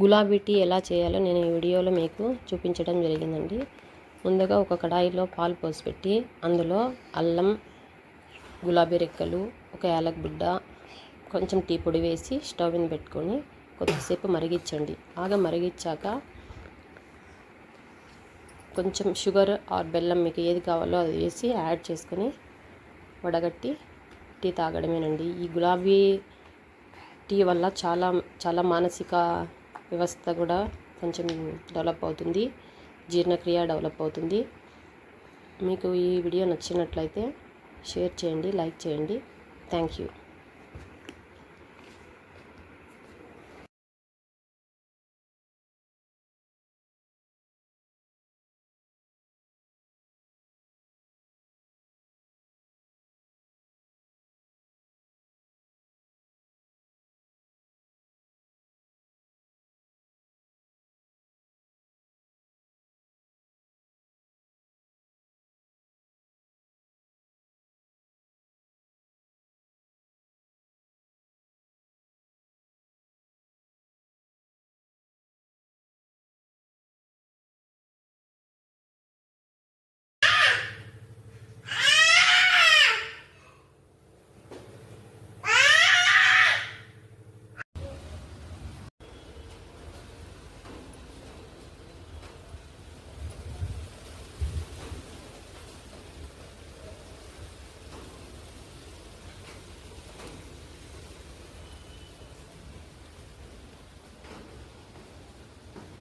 గులాబీ టీ ఎలా చేయాలో నేను ఈ వీడియోలో మీకు చూపించడం జరిగిందండి. ముందుగా ఒక కడాయిలో పాలు పోసి పెట్టి అందులో అల్లం, గులాబీ రెక్కలు, ఒక యాలక్ బుడ్డ, కొంచెం టీ పొడి వేసి స్టవ్ మీద పెట్టుకొని కొద్దిసేపు మరిగించండి. బాగా మరిగించాక కొంచెం షుగర్ ఆర్ బెల్లం మీకు ఏది కావాలో అది వేసి యాడ్ చేసుకొని వడగట్టి టీ తాగడమేనండి. ఈ గులాబీ టీ వల్ల చాలా మానసిక వ్యవస్థ కూడా కొంచెం డెవలప్ అవుతుంది, జీర్ణక్రియ డెవలప్ అవుతుంది. మీకు ఈ వీడియో నచ్చినట్లయితే షేర్ చేయండి, లైక్ చేయండి. Thank you.